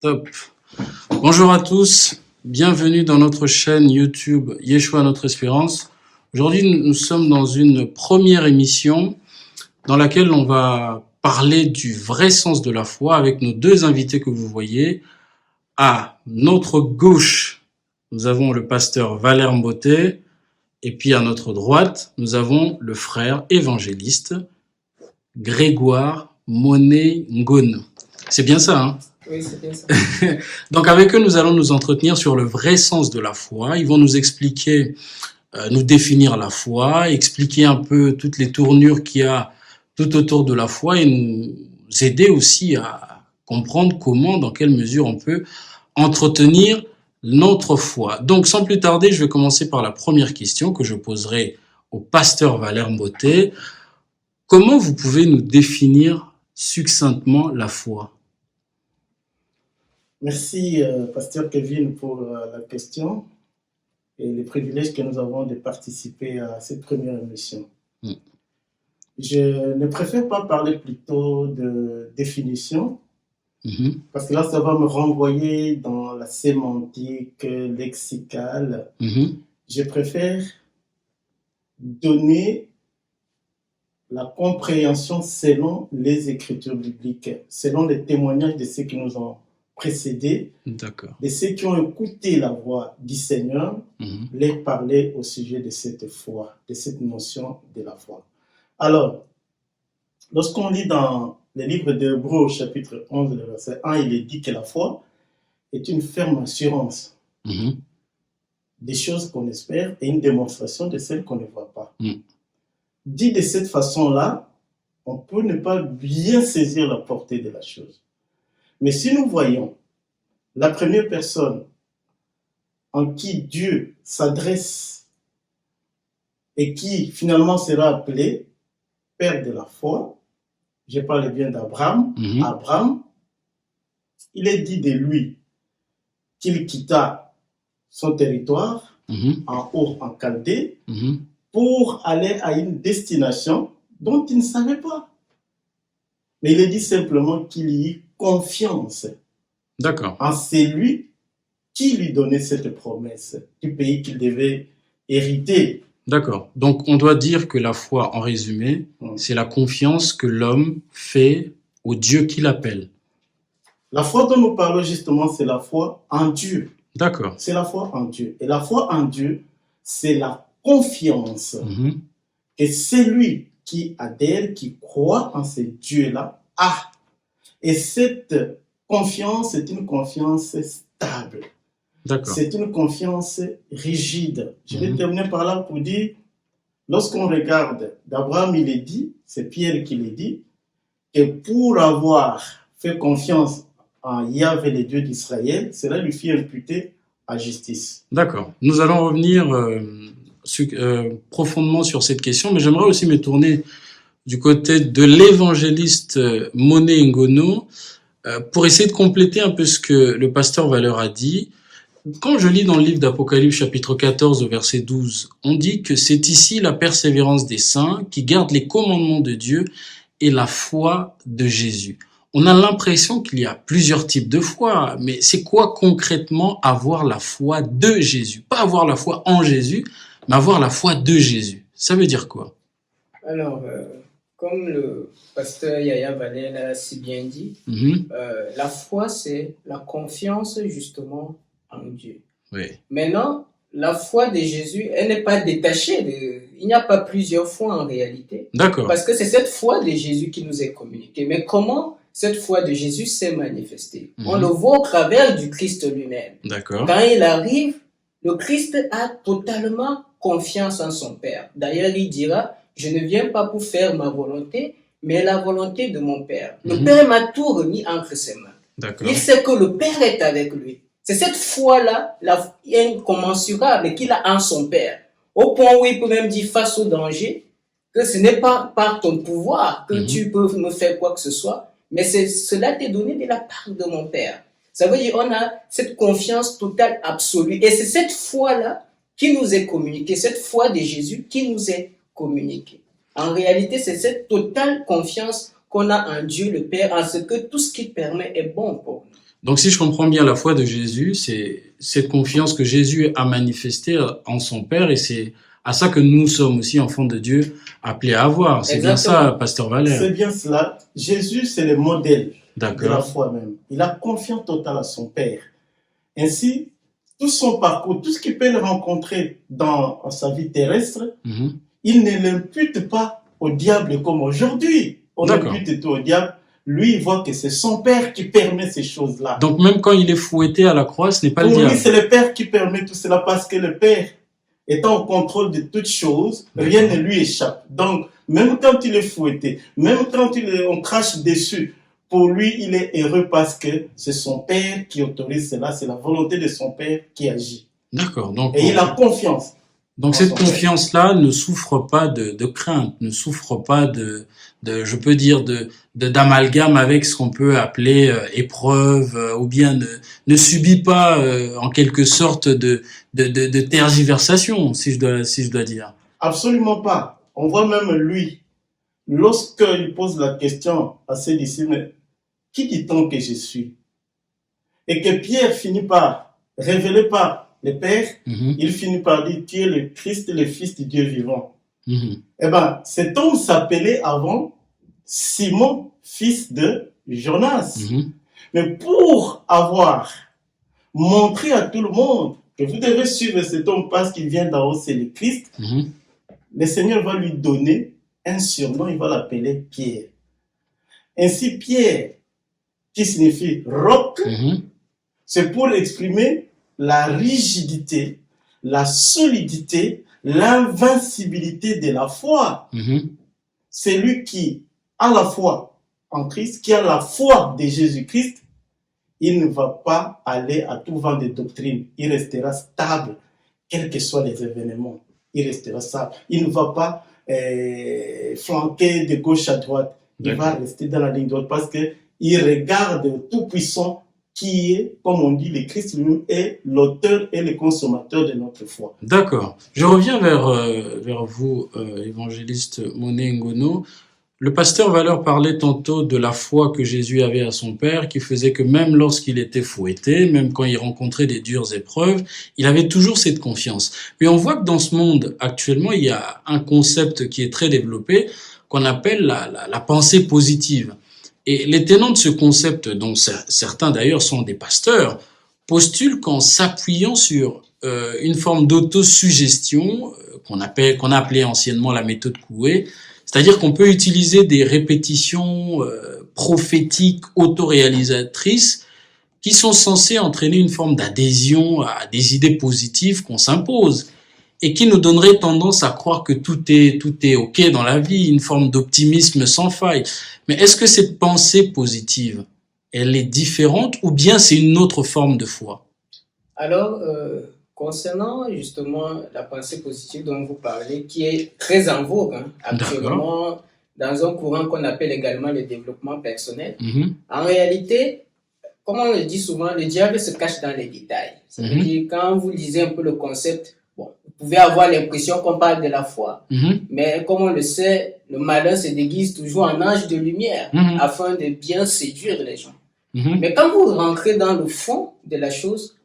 Top. Bonjour à tous, bienvenue dans notre chaîne YouTube Yeshua Notre Espérance. Aujourd'hui, nous sommes dans une première émission dans laquelle on va parler du vrai sens de la foi avec nos deux invités que vous voyez. À notre gauche, nous avons le pasteur Valère Mboté et puis à notre droite, nous avons le frère évangéliste Grégoire Monet Ngone. C'est bien ça, hein? Oui, c'est bien ça. Donc avec eux, nous allons nous entretenir sur le vrai sens de la foi. Ils vont nous expliquer, nous définir la foi, expliquer un peu toutes les tournures qu'il y a tout autour de la foi et nous aider aussi à comprendre comment, dans quelle mesure on peut entretenir notre foi. Donc sans plus tarder, je vais commencer par la première question que je poserai au pasteur Valère Mboté. Comment vous pouvez nous définir succinctement la foi? Merci, pasteur Kevin, pour la question et le privilège que nous avons de participer à cette première émission. Je ne préfère pas parler plutôt de définition, parce que là, ça va me renvoyer dans la sémantique lexicale. Je préfère donner la compréhension selon les écritures bibliques, selon les témoignages de ceux qui nous ont précédés, de ceux qui ont écouté la voix du Seigneur, les parler au sujet de cette foi, de cette notion de la foi. Alors, lorsqu'on lit dans le livre d'Hébreux, chapitre 11, le verset 1, il est dit que la foi est une ferme assurance des choses qu'on espère et une démonstration de celles qu'on ne voit pas. Dit de cette façon-là, on peut ne pas bien saisir la portée de la chose. Mais si nous voyons la première personne en qui Dieu s'adresse et qui finalement sera appelé Père de la foi, je parle bien d'Abraham. Abraham, il est dit de lui qu'il quitta son territoire en Haut, en Chaldée, pour aller à une destination dont il ne savait pas. Mais il est dit simplement qu'il y eut confiance en celui qui lui donnait cette promesse du pays qu'il devait hériter. D'accord. Donc, on doit dire que la foi, en résumé, c'est la confiance que l'homme fait au Dieu qu'il appelle. La foi dont nous parlons justement, c'est la foi en Dieu. D'accord. C'est la foi en Dieu. Et la foi en Dieu, c'est la confiance que celui qui adhère, qui croit en ce Dieu-là, a. Et cette confiance, c'est une confiance stable. C'est une confiance rigide. Je vais terminer par là pour dire, lorsqu'on regarde d'Abraham, il est dit, c'est Pierre qui le dit, que pour avoir fait confiance en Yahvé, le Dieu d'Israël, cela lui fit imputer à justice. D'accord. Nous allons revenir profondément sur cette question, mais j'aimerais aussi me tourner du côté de l'évangéliste Monet Ngone pour essayer de compléter un peu ce que le pasteur Valeur a dit. Quand je lis dans le livre d'Apocalypse chapitre 14 au verset 12, on dit que c'est ici la persévérance des saints qui gardent les commandements de Dieu et la foi de Jésus. On a l'impression qu'il y a plusieurs types de foi, mais c'est quoi concrètement avoir la foi de Jésus? Pas avoir la foi en Jésus, mais avoir la foi de Jésus. Ça veut dire quoi? Alors, comme le pasteur Yaya Valère l'a si bien dit, la foi, c'est la confiance justement en Dieu. Oui. Maintenant, la foi de Jésus, elle n'est pas détachée il n'y a pas plusieurs foi en réalité. D'accord. Parce que c'est cette foi de Jésus qui nous est communiquée. Mais comment cette foi de Jésus s'est manifestée? On le voit au travers du Christ lui-même. D'accord. Quand il arrive, le Christ a totalement confiance en son Père. D'ailleurs, il dira, je ne viens pas pour faire ma volonté, mais la volonté de mon Père. Le Père m'a tout remis entre ses mains. D'accord. Il sait que le Père est avec lui. C'est cette foi-là, incommensurable qu'il a en son Père. Au point où il peut même dire face au danger, que ce n'est pas par ton pouvoir que tu peux me faire quoi que ce soit, mais cela t'est donné de la part de mon Père. Ça veut dire qu'on a cette confiance totale, absolue. Et c'est cette foi-là qui nous est communiquée, cette foi de Jésus qui nous est communiquée. En réalité, c'est cette totale confiance qu'on a en Dieu le Père, en ce que tout ce qu'il permet est bon pour nous. Donc, si je comprends bien la foi de Jésus, c'est cette confiance que Jésus a manifestée en son Père, et c'est à ça que nous sommes aussi, enfants de Dieu, appelés à avoir. C'est bien ça, Pasteur Valère. C'est bien cela. Jésus, c'est le modèle de la foi même. Il a confiance totale à son Père. Ainsi, tout son parcours, tout ce qu'il peut rencontrer dans sa vie terrestre, il ne l'impute pas au diable comme aujourd'hui. On impute tout au diable. Lui, il voit que c'est son Père qui permet ces choses-là. Donc, même quand il est fouetté à la croix, ce n'est pas le diable. Pour lui, c'est le Père qui permet tout cela parce que le Père, étant au contrôle de toutes choses, rien ne lui échappe. Donc, même quand il est fouetté, même quand on crache dessus, pour lui, il est heureux parce que c'est son Père qui autorise cela, c'est la volonté de son Père qui agit. D'accord. Donc, et il a confiance. Donc cette confiance-là ne souffre pas de crainte, ne souffre pas je peux dire, d'amalgame avec ce qu'on peut appeler épreuve, ou bien ne subit pas en quelque sorte de tergiversation, si je dois dire. Absolument pas. On voit même lui, lorsqu'il pose la question à ses disciples, qui dit-on que je suis? Et que Pierre finit par révéler par le Père, il finit par dire, tu es le Christ, le Fils du Dieu vivant. Eh bien, cet homme s'appelait avant Simon, fils de Jonas. Mais pour avoir montré à tout le monde que vous devez suivre cet homme parce qu'il vient d'en haut, c'est le Christ, le Seigneur va lui donner un surnom, il va l'appeler Pierre. Ainsi, Pierre, qui signifie roc, c'est pour exprimer la rigidité, la solidité, l'invincibilité de la foi. C'est lui qui a la foi en Christ, qui a la foi de Jésus-Christ. Il ne va pas aller à tout vent de doctrine. Il restera stable, quels que soient les événements. Il restera stable. Il ne va pas flanquer de gauche à droite. Il va rester dans la ligne droite parce qu'il regarde le Tout-Puissant qui est, comme on dit, le Christ lui-même est l'auteur et le consommateur de notre foi. D'accord. Je reviens vers vous, évangéliste Moné Ngono. Le pasteur Valeur parlait tantôt de la foi que Jésus avait à son Père, qui faisait que même lorsqu'il était fouetté, même quand il rencontrait des dures épreuves, il avait toujours cette confiance. Mais on voit que dans ce monde, actuellement, il y a un concept qui est très développé, qu'on appelle la pensée positive. Et les tenants de ce concept, dont certains d'ailleurs sont des pasteurs, postulent qu'en s'appuyant sur une forme d'autosuggestion, qu'on a appelé anciennement la méthode Coué, c'est-à-dire qu'on peut utiliser des répétitions prophétiques autoréalisatrices qui sont censées entraîner une forme d'adhésion à des idées positives qu'on s'impose et qui nous donnerait tendance à croire que tout est OK dans la vie, une forme d'optimisme sans faille. Mais est-ce que cette pensée positive, elle est différente ou bien c'est une autre forme de foi? Alors, concernant justement la pensée positive dont vous parlez, qui est très en vogue actuellement dans un courant qu'on appelle également le développement personnel, en réalité, comme on le dit souvent, le diable se cache dans les détails. C'est-à-dire, quand vous lisez un peu le concept, bon, vous pouvez avoir l'impression qu'on parle de la foi, mais comme on le sait, le malin se déguise toujours en ange de lumière afin de bien séduire les gens. Mais quand vous rentrez dans le fond de la chose,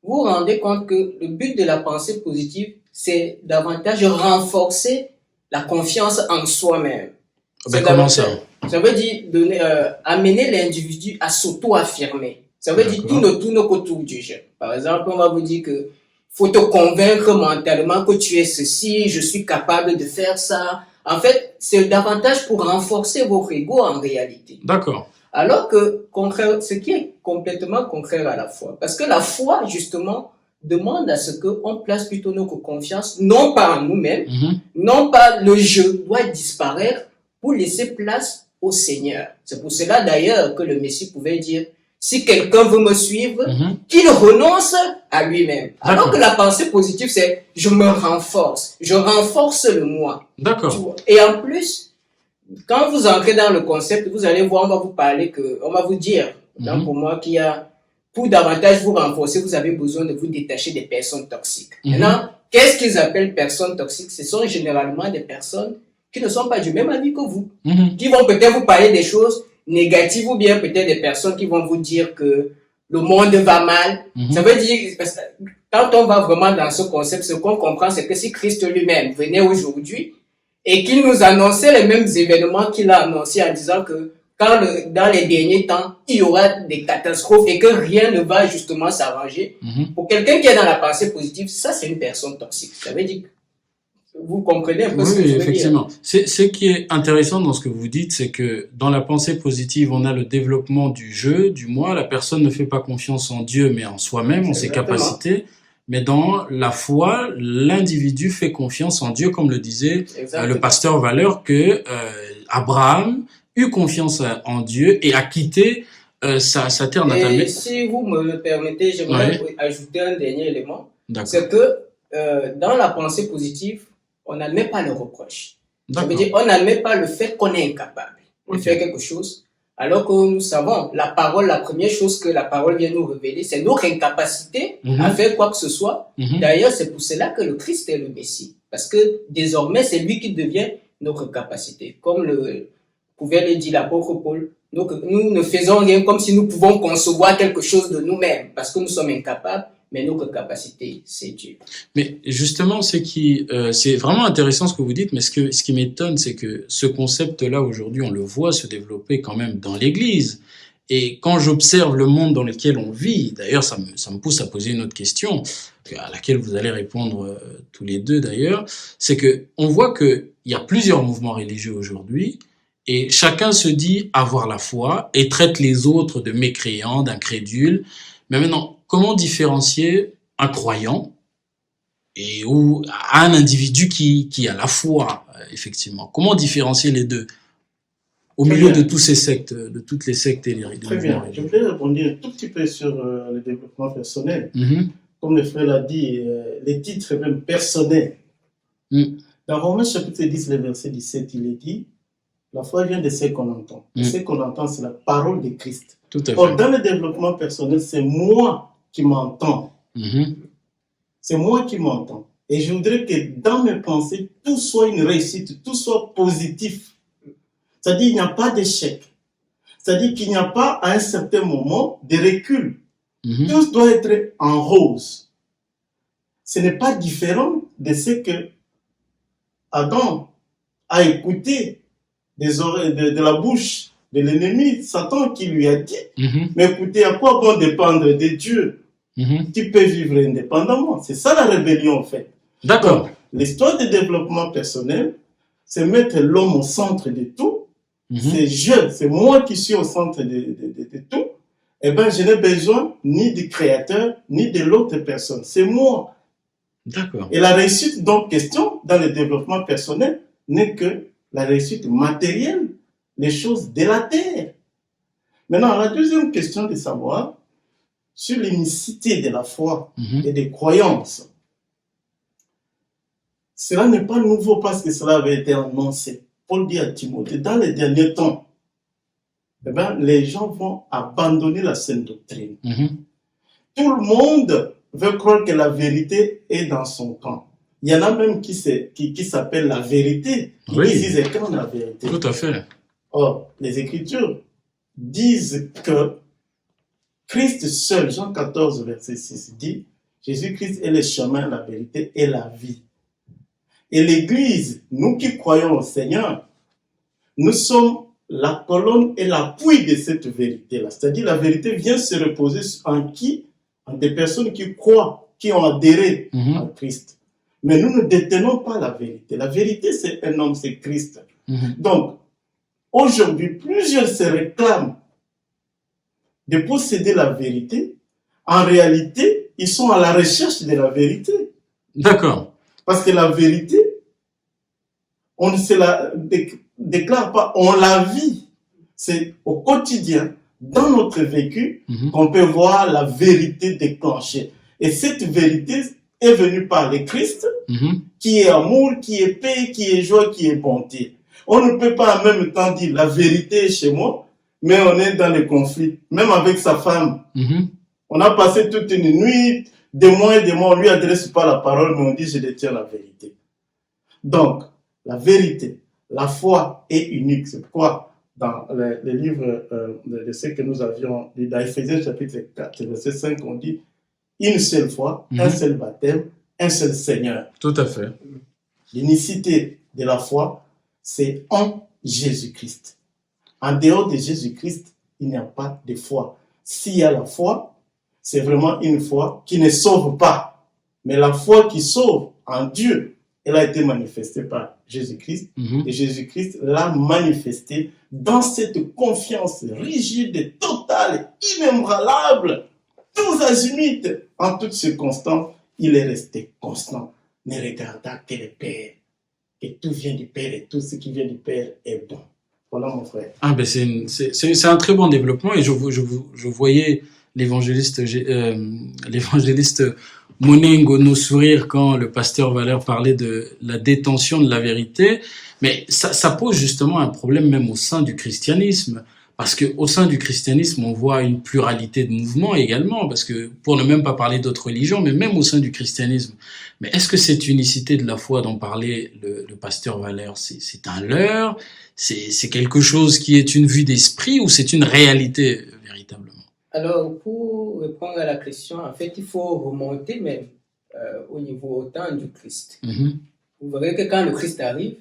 vous vous rendez compte que le but de la pensée positive, c'est davantage renforcer la confiance en soi-même. Ben comment ça? Ça veut dire amener l'individu à s'auto-affirmer. Ça veut dire tourne autour du jeu. Par exemple, on va vous dire que faut te convaincre mentalement que tu es ceci, je suis capable de faire ça. En fait, c'est davantage pour renforcer votre ego en réalité. D'accord. Alors que, ce qui est complètement contraire à la foi. Parce que la foi, justement, demande à ce qu'on place plutôt notre confiance, non pas en nous-mêmes, non pas le je doit disparaître pour laisser place au Seigneur. C'est pour cela d'ailleurs que le Messie pouvait dire, si quelqu'un veut me suivre, qu'il renonce à lui-même. Alors que la pensée positive, c'est je me renforce, je renforce le moi. D'accord. Et en plus, quand vous entrez dans le concept, vous allez voir, on va vous dire, donc pour moi, pour davantage vous renforcer, vous avez besoin de vous détacher des personnes toxiques. Maintenant, qu'est-ce qu'ils appellent personnes toxiques? Ce sont généralement des personnes qui ne sont pas du même avis que vous, qui vont peut-être vous parler des choses négatives ou bien peut-être des personnes qui vont vous dire que le monde va mal. Ça veut dire, parce que quand on va vraiment dans ce concept, ce qu'on comprend, c'est que si Christ lui-même venait aujourd'hui et qu'il nous annonçait les mêmes événements qu'il a annoncés en disant que dans les derniers temps, il y aura des catastrophes et que rien ne va justement s'arranger. Pour quelqu'un qui est dans la pensée positive, ça c'est une personne toxique. Ça veut dire, vous comprenez un peu ce que je veux effectivement. dire. Ce qui est intéressant dans ce que vous dites, c'est que dans la pensée positive, on a le développement du jeu, du moi. La personne ne fait pas confiance en Dieu, mais en soi-même, en ses capacités. Mais dans la foi, l'individu fait confiance en Dieu, comme le disait le pasteur Valeur, que Abraham eut confiance en Dieu et a quitté sa terre natale. Et si vous me le permettez, j'aimerais ajouter un dernier élément. C'est que dans la pensée positive, on n'admet pas le reproche. Ça veut dire on n'admet pas le fait qu'on est incapable de faire quelque chose. Alors que nous savons, la parole, la première chose que la parole vient nous révéler, c'est notre incapacité à faire quoi que ce soit. D'ailleurs, c'est pour cela que le Christ est le Messie. Parce que désormais, c'est lui qui devient notre capacité. Comme pouvait le dire l'apôtre Paul, nous ne faisons rien comme si nous pouvons concevoir quelque chose de nous-mêmes. Parce que nous sommes incapables. Mais notre capacité, c'est Dieu. Mais justement, c'est vraiment intéressant ce que vous dites, mais ce qui m'étonne, c'est que ce concept-là, aujourd'hui, on le voit se développer quand même dans l'Église. Et quand j'observe le monde dans lequel on vit, d'ailleurs, ça me pousse à poser une autre question, à laquelle vous allez répondre tous les deux d'ailleurs, c'est que on voit qu'il y a plusieurs mouvements religieux aujourd'hui, et chacun se dit avoir la foi et traite les autres de mécréants, d'incrédules. Mais maintenant, comment différencier un croyant ou un individu qui a la foi, effectivement? Comment différencier les deux au milieu de toutes les sectes et les religions? Très bien. Je voulais répondre un tout petit peu sur le développement personnel. Comme le frère l'a dit, les titres même personnels. Dans Romains chapitre 10, le verset 17, il est dit, la foi vient de ce qu'on entend. Ce qu'on entend, c'est la parole de Christ. Tout à fait. Or, dans le développement personnel, c'est moi qui m'entends. C'est moi qui m'entends. Et je voudrais que dans mes pensées, tout soit une réussite, tout soit positif. C'est-à-dire qu'il n'y a pas d'échec. C'est-à-dire qu'il n'y a pas, à un certain moment, de recul. Tout doit être en rose. Ce n'est pas différent de ce que Adam a écouté de la bouche de l'ennemi, Satan, qui lui a dit, mais écoutez, à quoi bon dépendre de Dieu qui peut vivre indépendamment? C'est ça la rébellion, en fait. D'accord. Donc, l'histoire du développement personnel, c'est mettre l'homme au centre de tout. C'est moi qui suis au centre de tout. Eh bien, je n'ai besoin ni du créateur, ni de l'autre personne. C'est moi. D'accord. Et la réussite, donc, question, dans le développement personnel, n'est que la réussite matérielle, les choses de la terre. Maintenant, la deuxième question de savoir sur l'unicité de la foi et des croyances. Cela n'est pas nouveau parce que cela avait été annoncé. Paul dit à Timothée, dans les derniers temps, eh bien, les gens vont abandonner la saine doctrine. Tout le monde veut croire que la vérité est dans son camp. Il y en a même qui s'appellent la vérité, qui disent quand la vérité. Tout à fait. Or, les Écritures disent que Christ seul, Jean 14, verset 6, dit Jésus-Christ est le chemin, la vérité et la vie. Et l'Église, nous qui croyons au Seigneur, nous sommes la colonne et l'appui de cette vérité-là. C'est-à-dire la vérité vient se reposer en qui? En des personnes qui croient, qui ont adhéré à Christ. Mais nous ne détenons pas la vérité. La vérité, c'est un homme, c'est Christ. Donc, aujourd'hui, plusieurs se réclament de posséder la vérité. En réalité, ils sont à la recherche de la vérité. D'accord. Parce que la vérité, on ne se la déclare pas, on la vit. C'est au quotidien, dans notre vécu, qu'on peut voir la vérité déclenchée. Et cette vérité est venue par le Christ, qui est amour, qui est paix, qui est joie, qui est bonté. On ne peut pas en même temps dire la vérité est chez moi, mais on est dans le conflit, même avec sa femme. On a passé toute une nuit, des mois et des mois, on ne lui adresse pas la parole, mais on dit je détiens la vérité. Donc, la vérité, la foi est unique. C'est pourquoi dans les livres de ce que nous avions lu, dans Éphésiens chapitre 4, verset 5, on dit une seule foi, un seul baptême, un seul Seigneur. Tout à fait. L'unicité de la foi, c'est en Jésus-Christ. En dehors de Jésus-Christ, il n'y a pas de foi. S'il y a la foi, c'est vraiment une foi qui ne sauve pas. Mais la foi qui sauve en Dieu, elle a été manifestée par Jésus-Christ. Et Jésus-Christ l'a manifestée dans cette confiance rigide, totale, inébranlable, tous azimuts, en toutes circonstances. Il est resté constant, ne regardant que le Père. Et tout vient du Père et tout ce qui vient du Père est bon. Voilà mon frère. Ah ben c'est un très bon développement et je voyais l'évangéliste Moné Ngono sourire quand le pasteur Valère parlait de la détention de la vérité, mais ça pose justement un problème même au sein du christianisme, parce que au sein du christianisme on voit une pluralité de mouvements également, parce que pour ne même pas parler d'autres religions, mais même au sein du christianisme. Mais est-ce que cette unicité de la foi dont parlait le pasteur Valère, c'est un leurre, c'est quelque chose qui est une vue d'esprit ou c'est une réalité véritablement? Alors, pour répondre à la question, en fait, il faut remonter même au niveau autant du Christ. Vous verrez que quand le Christ arrive,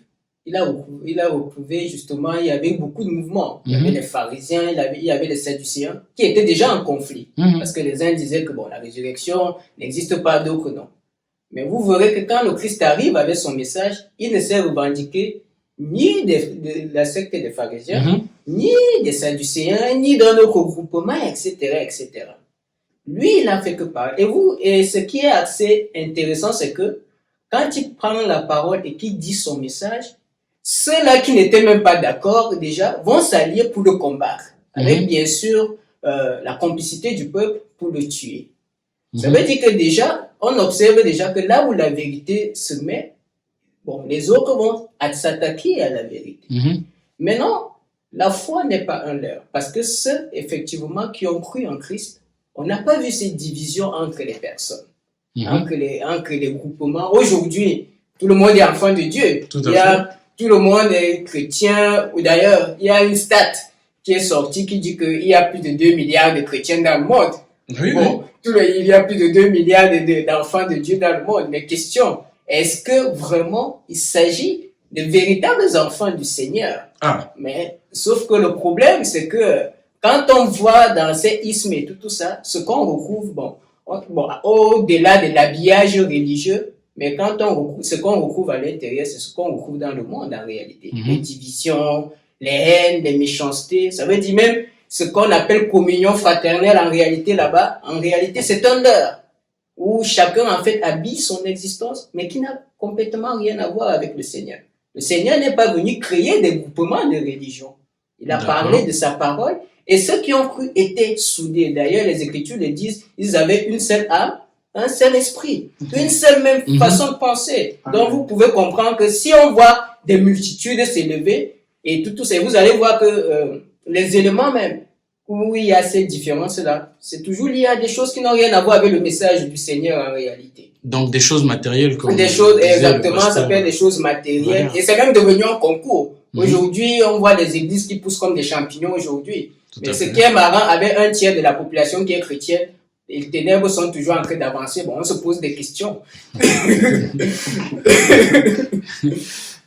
il a retrouvé justement, il y avait beaucoup de mouvements. Il y avait les pharisiens, il y avait les sadducéens qui étaient déjà en conflit. Parce que les uns disaient que bon, la résurrection n'existe pas, d'autres non. Mais vous verrez que quand le Christ arrive avec son message, il ne s'est revendiqué ni de la secte des pharisiens, ni des sadducéens, ni d'un autre regroupement, etc., etc. Lui, il n'a fait que parler. Et ce qui est assez intéressant, c'est que quand il prend la parole et qu'il dit son message, ceux-là qui n'étaient même pas d'accord, déjà, vont s'allier pour le combattre. Avec, bien sûr, la complicité du peuple pour le tuer. Ça veut dire que déjà, on observe déjà que là où la vérité se met, bon, les autres vont s'attaquer à la vérité. Maintenant, la foi n'est pas un leurre, parce que ceux, effectivement, qui ont cru en Christ, on n'a pas vu ces divisions entre les personnes, entre les groupements. Aujourd'hui, tout le monde est enfant de Dieu. Tout le monde est chrétien, ou d'ailleurs, il y a une stat qui est sortie qui dit qu'il y a plus de 2 milliards de chrétiens dans le monde. Il y a plus de 2 milliards d'enfants de Dieu dans le monde. Mais question, est-ce que vraiment il s'agit de véritables enfants du Seigneur? Mais sauf que le problème, c'est que quand on voit dans ces ismes et tout ça, ce qu'on retrouve, au-delà de l'habillage religieux, mais ce qu'on retrouve à l'intérieur, c'est ce qu'on retrouve dans le monde en réalité. Les divisions, les haines, les méchancetés, ça veut dire même ce qu'on appelle communion fraternelle en réalité là-bas, en réalité c'est un leurre, où chacun en fait habille son existence, mais qui n'a complètement rien à voir avec le Seigneur. Le Seigneur n'est pas venu créer des groupements de religion. Il a parlé de sa parole, et ceux qui ont cru étaient soudés. D'ailleurs, les Écritures le disent, ils avaient une seule âme, un seul esprit, une seule même façon de penser. Donc vous pouvez comprendre que si on voit des multitudes s'élever, et tout ça, vous allez voir que les éléments même, où il y a ces différences-là, c'est toujours lié à des choses qui n'ont rien à voir avec le message du Seigneur en réalité. Donc des choses matérielles comme des choses, exactement, ça s'appelle des choses matérielles. Voilà. Et c'est même devenu un concours. Aujourd'hui, on voit des églises qui poussent comme des champignons aujourd'hui. Mais ce qui est marrant, avec un tiers de la population qui est chrétienne, les ténèbres sont toujours en train d'avancer. Bon, on se pose des questions.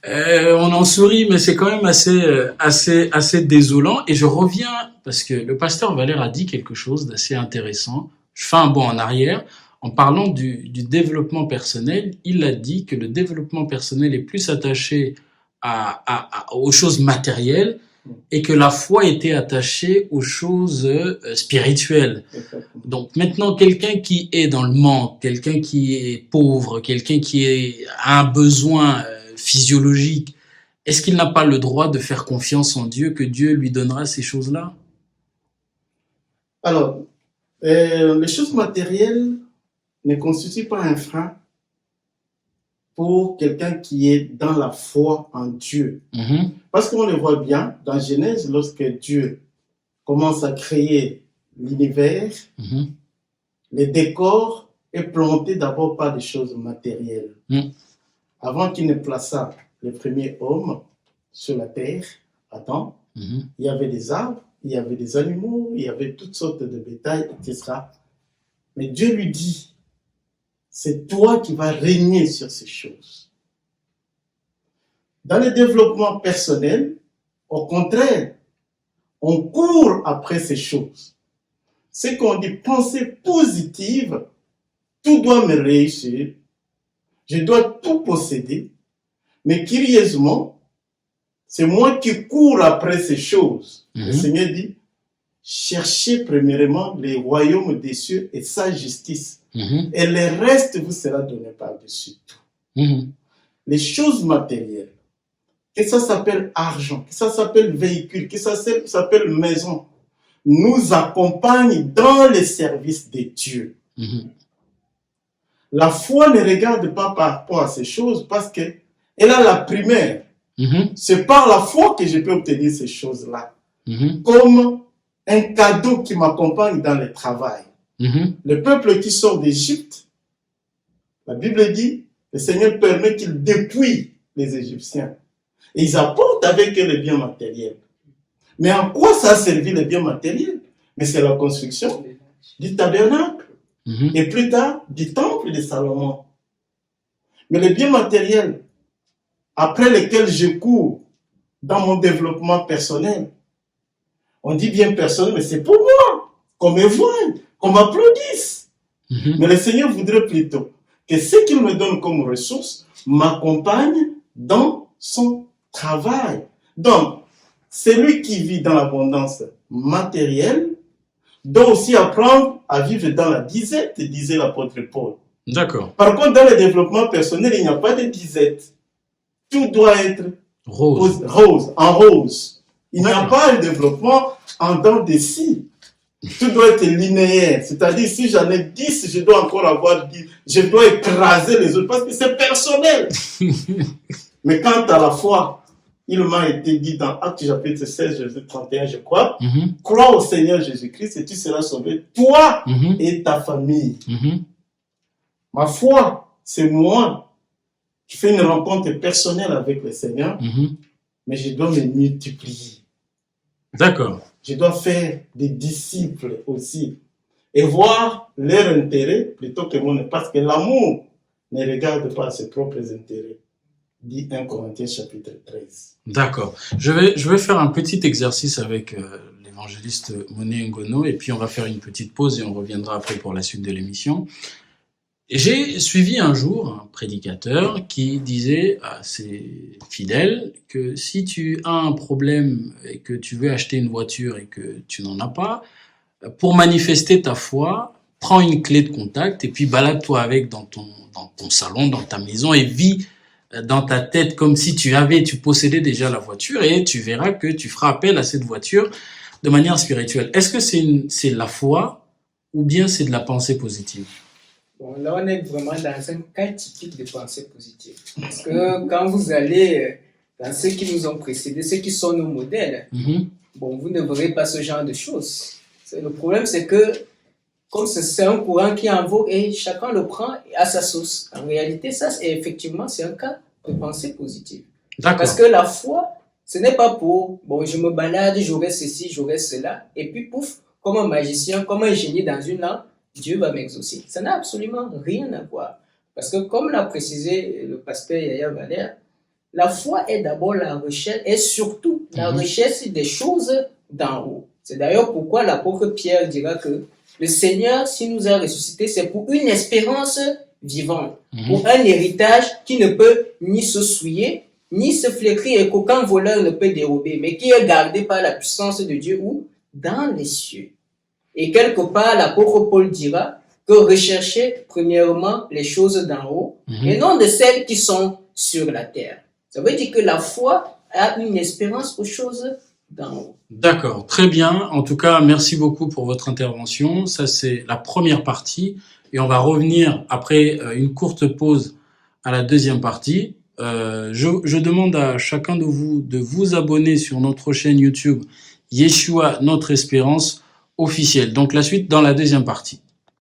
On en sourit, mais c'est quand même assez désolant. Et je reviens, parce que le pasteur Valère a dit quelque chose d'assez intéressant. Je fais un bond en arrière. En parlant du développement personnel, il a dit que le développement personnel est plus attaché aux choses matérielles et que la foi était attachée aux choses spirituelles. Donc maintenant, quelqu'un qui est dans le manque, quelqu'un qui est pauvre, quelqu'un qui a un besoin physiologique, est-ce qu'il n'a pas le droit de faire confiance en Dieu, que Dieu lui donnera ces choses-là? Alors, les choses matérielles ne constituent pas un frein pour quelqu'un qui est dans la foi en Dieu. Parce qu'on le voit bien dans Genèse, lorsque Dieu commence à créer l'univers, le décor est planté d'abord par des choses matérielles. Avant qu'il ne plaça le premier homme sur la terre, Adam, Il y avait des arbres, il y avait des animaux, il y avait toutes sortes de bétail, etc. Mais Dieu lui dit, c'est toi qui vas régner sur ces choses. Dans le développement personnel, au contraire, on court après ces choses. C'est qu'on dit pensée positive, tout doit me réussir, je dois tout posséder, mais curieusement, c'est moi qui cours après ces choses. Le Seigneur dit, cherchez premièrement les royaumes des cieux et sa justice, et le reste vous sera donné par-dessus tout. Les choses matérielles, que ça s'appelle argent, que ça s'appelle véhicule, que ça s'appelle maison, nous accompagnent dans les services de Dieu. La foi ne regarde pas par rapport à ces choses parce qu'elle a la primaire. C'est par la foi que je peux obtenir ces choses-là. Comme un cadeau qui m'accompagne dans le travail. Le peuple qui sort d'Égypte, la Bible dit, le Seigneur permet qu'il dépouille les Égyptiens. Et ils apportent avec eux les biens matériels. Mais en quoi ça a servi les biens matériels? Mais c'est la construction du tabernacle. Et plus tard, du temple de Salomon. Mais les biens matériels, après lesquels je cours dans mon développement personnel, on dit bien personnel, mais c'est pour moi, qu'on me voie, qu'on m'applaudisse. Mais le Seigneur voudrait plutôt que ce qu'il me donne comme ressource m'accompagne dans son travail. Donc, celui qui vit dans l'abondance matérielle doit aussi apprendre à vivre dans la disette, disait l'apôtre Paul. D'accord. Par contre, dans le développement personnel, il n'y a pas de disette. Tout doit être rose, en rose. Il n'y a pas un développement en dents de scie. Tout doit être linéaire. C'est-à-dire, si j'en ai 10, je dois encore avoir 10. Je dois écraser les autres parce que c'est personnel. Mais quant à la foi, il m'a été dit dans Actes chapitre 16, verset 31, je crois, crois au Seigneur Jésus-Christ et tu seras sauvé, toi et ta famille. Ma foi, c'est moi qui fais une rencontre personnelle avec le Seigneur, mais je dois me multiplier. D'accord. Je dois faire des disciples aussi et voir leur intérêt plutôt que mon, parce que l'amour ne regarde pas ses propres intérêts. Dit 1 Corinthiens chapitre 13. D'accord. Je vais faire un petit exercice avec l'évangéliste Moné Ngono et puis on va faire une petite pause et on reviendra après pour la suite de l'émission. J'ai suivi un jour un prédicateur qui disait à ses fidèles que si tu as un problème et que tu veux acheter une voiture et que tu n'en as pas, pour manifester ta foi, prends une clé de contact et puis balade-toi avec dans ton salon, dans ta maison et vis dans ta tête comme si tu possédais déjà la voiture et tu verras que tu feras appel à cette voiture de manière spirituelle. Est-ce que c'est la foi ou bien c'est de la pensée positive? Bon, là, on est vraiment dans un cas typique de pensée positive. Parce que quand vous allez dans ceux qui nous ont précédés, ceux qui sont nos modèles, bon, vous ne verrez pas ce genre de choses. Le problème, c'est que comme c'est un courant qui est en vogue et chacun le prend à sa sauce. En réalité, ça, effectivement, c'est un cas de pensée positive. D'accord. Parce que la foi, ce n'est pas pour, bon, je me balade, j'aurai ceci, j'aurai cela, et puis pouf, comme un magicien, comme un génie dans une langue, Dieu va m'exaucer. Ça n'a absolument rien à voir. Parce que comme l'a précisé le pasteur Yaya Valère, la foi est d'abord la recherche, et surtout la recherche des choses d'en haut. C'est d'ailleurs pourquoi l'apôtre Pierre dira que le Seigneur, s'il nous a ressuscités, c'est pour une espérance vivante, pour un héritage qui ne peut ni se souiller, ni se flétrir et qu'aucun voleur ne peut dérober, mais qui est gardé par la puissance de Dieu ou dans les cieux. Et quelque part, l'apôtre Paul dira que recherchez premièrement les choses d'en haut et non de celles qui sont sur la terre. Ça veut dire que la foi a une espérance aux choses d'en haut. D'accord, très bien. En tout cas, merci beaucoup pour votre intervention. Ça, c'est la première partie. Et on va revenir après une courte pause à la deuxième partie. Je demande à chacun de vous abonner sur notre chaîne YouTube Yeshua, notre espérance officielle. Donc la suite dans la deuxième partie.